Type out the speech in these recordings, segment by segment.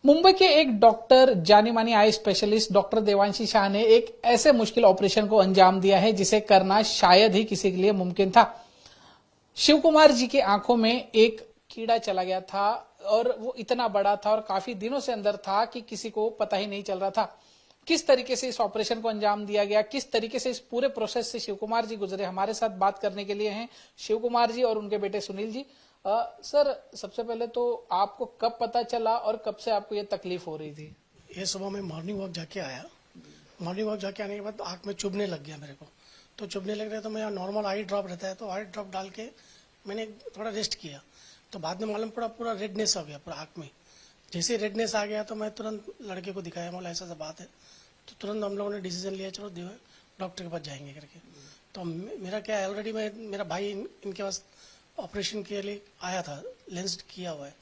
मुंबई के एक डॉक्टर, जानी मानी eye specialist doctor Devanshi Shah ने एक ऐसे मुश्किल ऑपरेशन को अंजाम दिया है जिसे करना शायद ही किसी के लिए मुमकिन था। शिव कुमार जी की आंखों में एक कीड़ा चला गया था और वो इतना बड़ा था और काफी दिनों से अंदर था कि किसी को पता ही नहीं चल रहा था। किस तरीके से इस ऑपरेशन को अंजाम दिया गया, किस तरीके से इस पूरे प्रोसेस से शिव कुमार जी गुजरे, हमारे साथ बात करने के लिए हैं शिव कुमार जी और उनके बेटे सुनील जी। सर, सबसे पहले तो आपको कब पता चला और कब से आपको ये तकलीफ हो रही थी? ये सुबह मैं मॉर्निंग वॉक जाके आया। मॉर्निंग वॉक जाके आने के बाद आंख में चुभने लग गया मेरे को। तो चुभने लग रहा तो मेरा नॉर्मल आई ड्रॉप रहता है, तो आई ड्रॉप डाल के मैंने थोड़ा रेस्ट किया। तो बाद में मालूम पड़ा पूरा रेडनेस हो गया पूरा आंख में। जैसे रेडनेस आ गया तो मैं तुरंत लड़के को दिखाया, बोला ऐसा बात है। तो तुरंत हम लोगों ने डिसीजन लिया, चलो डॉक्टर के पास जाएंगे करके। तो मेरा क्या है, ऑलरेडी मेरा भाई इनके पास ऑपरेशन के लिए आया था, लेंस किया हुआ है।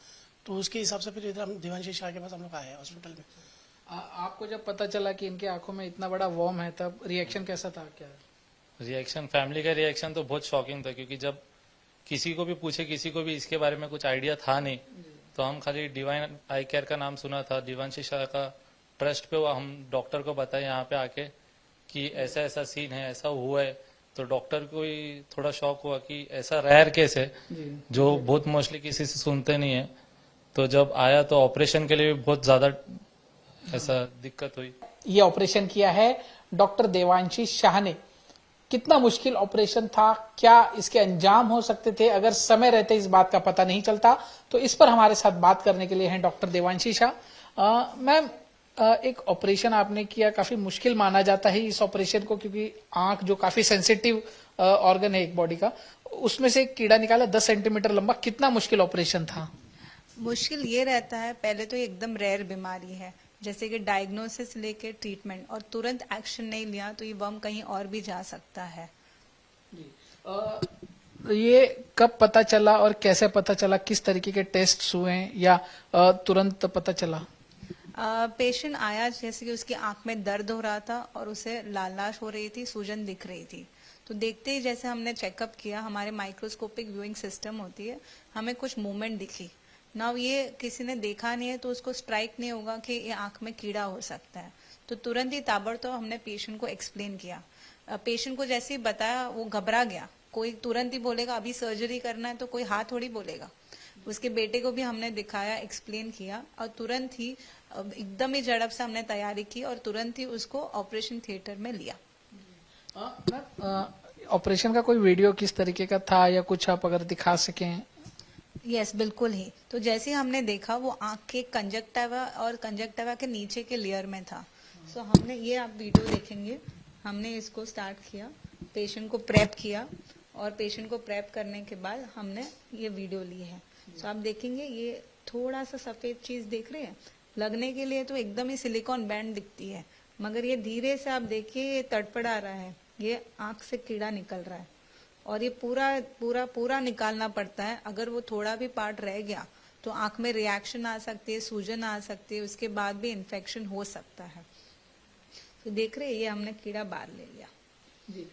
तो उसके हिसाब से फिर इधर हम देवांशी शाह के पास हम लोग आए हॉस्पिटल में। आपको जब पता चला कि इनके आंखों में इतना बड़ा वॉर्म है, तब रिएक्शन कैसा था? क्या रिएक्शन, फैमिली का रिएक्शन तो बहुत शॉकिंग था, क्योंकि जब किसी को भी पूछे, किसी को भी इसके बारे में कुछ आइडिया था नहीं। तो हम खाली डिवाइन आई केयर का नाम सुना था, देवांशी शाह का ट्रस्ट पे हुआ। हम डॉक्टर को बताए यहाँ पे आके कि ऐसा ऐसा सीन है, ऐसा हुआ है। तो डॉक्टर को ही थोड़ा शॉक हुआ कि ऐसा रेयर केस है जो बहुत मोस्टली किसी से सुनते नहीं है। तो जब आया तो ऑपरेशन के लिए भी बहुत ज्यादा ऐसा दिक्कत हुई। ये ऑपरेशन किया है डॉक्टर देवांशी शाह ने। कितना मुश्किल ऑपरेशन था, क्या इसके अंजाम हो सकते थे अगर समय रहते इस बात का पता नहीं चलता? तो इस पर हमारे साथ बात करने के लिए हैं डॉक्टर देवांशी शाह। मैम, एक ऑपरेशन आपने किया, काफी मुश्किल माना जाता है इस ऑपरेशन को, क्योंकि आंख जो काफी सेंसिटिव ऑर्गन है एक बॉडी का, उसमें से एक कीड़ा निकाला 10 सेंटीमीटर लंबा। कितना मुश्किल ऑपरेशन था? मुश्किल ये रहता है, पहले तो एकदम रेयर बीमारी है, जैसे कि डायग्नोसिस लेके ट्रीटमेंट और तुरंत एक्शन नहीं लिया तो ये वर्म कहीं और भी जा सकता है। ये कब पता चला और कैसे पता चला? किस तरीके के टेस्ट हुए या तुरंत पता चला? पेशेंट आया, जैसे कि उसकी आंख में दर्द हो रहा था और उसे लालाश हो रही थी, सूजन दिख रही थी। तो देखते ही जैसे हमने चेकअप किया, हमारे माइक्रोस्कोपिक व्यूइंग सिस्टम होती है, हमें कुछ मूवमेंट दिखी ना। ये किसी ने देखा नहीं है तो उसको स्ट्राइक नहीं होगा कि ये आंख में कीड़ा हो सकता है। तो तुरंत ही ताबड़तोड़ हमने पेशेंट को एक्सप्लेन किया। पेशेंट को जैसे ही बताया वो घबरा गया। कोई तुरंत ही बोलेगा अभी सर्जरी करना है तो कोई हाँ थोड़ी बोलेगा। उसके बेटे को भी हमने दिखाया, एक्सप्लेन किया और तुरंत ही एकदम ही झड़प से हमने तैयारी की और तुरंत ही उसको ऑपरेशन थिएटर में लिया। ऑपरेशन का कोई वीडियो किस तरीके का था या कुछ आप अगर दिखा सकें? यस, बिल्कुल ही। तो जैसे ही हमने देखा वो आंख के कंजक्टिवा और कंजक्टिवा के नीचे के लेयर में था। सो हमने ये, आप वीडियो देखेंगे, हमने इसको स्टार्ट किया, पेशेंट को प्रेप किया और पेशेंट को प्रेप करने के बाद हमने ये वीडियो ली है। सो आप देखेंगे ये थोड़ा सा सफेद चीज देख रहे हैं, लगने के लिए तो एकदम ही सिलिकॉन बैंड दिखती है, मगर ये धीरे से आप देखिए ये तड़पड़ा रहा है, ये आंख से कीड़ा निकल रहा है और ये पूरा पूरा पूरा निकालना पड़ता है। अगर वो थोड़ा भी पार्ट रह गया तो आंख में रिएक्शन आ सकती है, सूजन आ सकती है, उसके बाद भी इन्फेक्शन हो सकता है। तो देख रहे हैं, ये हमने कीड़ा बाहर ले लिया जी।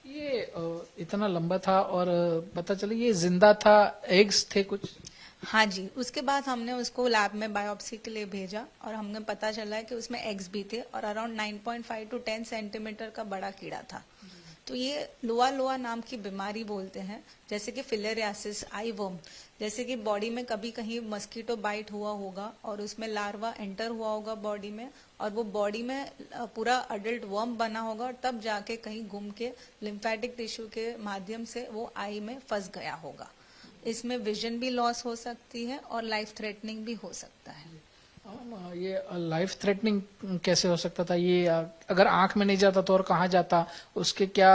ये इतना लंबा था और पता चला ये जिंदा था, एग्स थे कुछ? हाँ जी। उसके बाद हमने उसको लैब में बायोप्सी के लिए भेजा और हमें पता चला है कि उसमें एग्स भी थे और अराउंड 9.5 to 10 सेंटीमीटर का बड़ा कीड़ा था। तो ये लोआ नाम की बीमारी बोलते हैं, जैसे कि फिलेरियासिस, आई वर्म, जैसे कि बॉडी में कभी कहीं मस्कीटो बाइट हुआ होगा और उसमें लार्वा एंटर हुआ होगा बॉडी में और वो बॉडी में पूरा अडल्ट वर्म बना होगा और तब जाके कहीं घूम के लिम्फेटिक टिश्यू के माध्यम से वो आई में फंस गया होगा। इसमें विजन भी लॉस हो सकती है और लाइफ थ्रेटनिंग भी हो सकता है। ये लाइफ थ्रेटनिंग कैसे हो सकता था? ये अगर आंख में नहीं जाता तो और कहाँ जाता? उसके क्या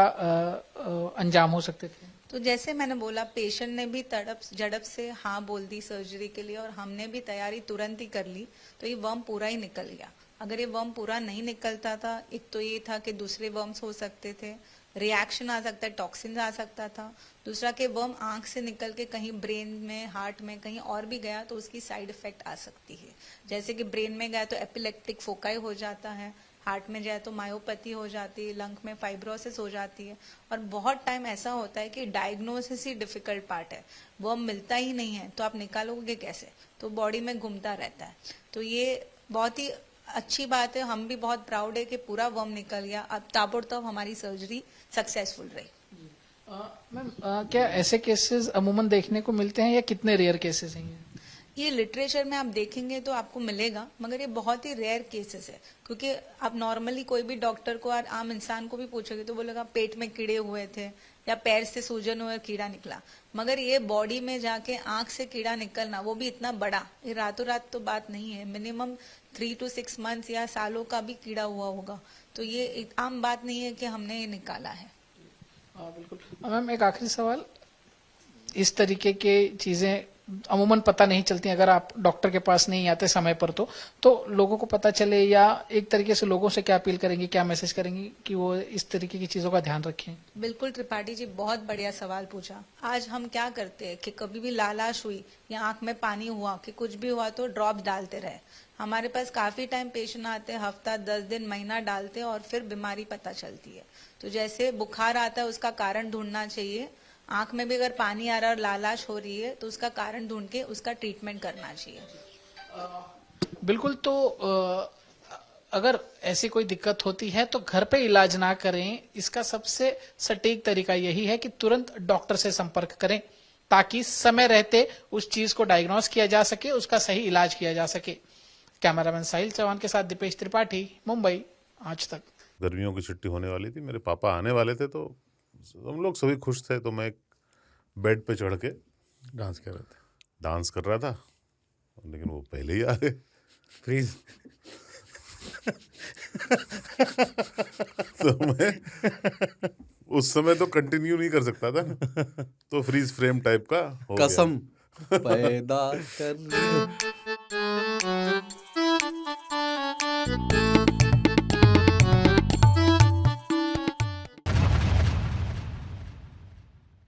अंजाम हो सकते थे? तो जैसे मैंने बोला, पेशेंट ने भी झड़प से हाँ बोल दी सर्जरी के लिए और हमने भी तैयारी तुरंत ही कर ली, तो ये वर्म पूरा ही निकल गया। अगर ये वर्म पूरा नहीं निकलता था, एक तो ये था कि दूसरे वर्म्स हो सकते थे, रिएक्शन आ सकता है, टॉक्सिन आ सकता था। दूसरा कि वर्म आंख से निकल के कहीं ब्रेन में, हार्ट में कहीं और भी गया तो उसकी साइड इफेक्ट आ सकती है। जैसे कि ब्रेन में गया तो एपिलेप्टिक फोकाई हो जाता है, हार्ट में जाए तो मायोपैथी हो जाती है, लंग में फाइब्रोसिस हो जाती है, और बहुत टाइम ऐसा होता है कि डायग्नोसिस ही डिफिकल्ट पार्ट है, वो मिलता ही नहीं है, तो आप निकालोगे कैसे, तो बॉडी में घूमता रहता है। तो ये बहुत ही अच्छी बात है, हम भी बहुत प्राउड है कि पूरा वर्म निकल गया, अब ताबड़तोड़ हमारी सर्जरी सक्सेसफुल रही। मैम क्या ऐसे केसेस अमूमन देखने को मिलते हैं या कितने रेयर केसेस हैं ये? ये लिटरेचर में आप देखेंगे तो आपको मिलेगा, मगर ये बहुत ही रेयर केसेस है, क्योंकि आप नॉर्मली कोई भी डॉक्टर को और आम इंसान को भी पूछोगे तो बोलेगा पेट में कीड़े हुए थे या पैर से सूजन हुआ कीड़ा निकला, मगर ये बॉडी में जाके आंख से कीड़ा निकलना, वो भी इतना बड़ा, ये रातों रात तो बात नहीं है, मिनिमम 3 to 6 मंथ्स या सालों का भी कीड़ा हुआ होगा, तो ये एक आम बात नहीं है कि हमने ये निकाला है। बिल्कुल। मैम एक आखिरी सवाल, इस तरीके के चीजें अमूमन पता नहीं चलती अगर आप डॉक्टर के पास नहीं आते समय पर, तो लोगों को पता चले, या एक तरीके से लोगों से क्या अपील करेंगे, क्या मैसेज करेंगे कि वो इस तरीके की चीजों का ध्यान रखें? बिल्कुल त्रिपाठी जी, बहुत बढ़िया सवाल पूछा। आज हम क्या करते हैं कि कभी भी लालाश हुई या आंख में पानी हुआ कि कुछ भी हुआ तो ड्रॉप डालते रहे। हमारे पास काफी टाइम पेशेंट आते हैं, हफ्ता 10 दिन महीना डालते हैं और फिर बीमारी पता चलती है। तो जैसे बुखार आता है उसका कारण ढूंढना चाहिए, आंख में भी अगर पानी आ रहा है और लालाश हो रही है तो उसका कारण ढूंढ के उसका ट्रीटमेंट करना चाहिए। बिल्कुल। तो अगर ऐसी कोई दिक्कत होती है तो घर पे इलाज ना करें, इसका सबसे सटीक तरीका यही है कि तुरंत डॉक्टर से संपर्क करें, ताकि समय रहते उस चीज को डायग्नोस किया जा सके, उसका सही इलाज किया जा सके। कैमरामैन साहिल चौहान के साथ दीपेश त्रिपाठी, मुंबई, आज तक। गर्मियों की छुट्टी होने वाली थी, मेरे पापा आने वाले थे, तो हम लोग सभी खुश थे, तो मैं एक बेड पे चढ़ के डांस कर रहे थे, डांस कर रहा था, लेकिन वो पहले ही आ गए। फ्रीज। तो मैं उस समय तो कंटिन्यू नहीं कर सकता था ना, तो फ्रीज फ्रेम टाइप का हो गया। कसम पैदा कर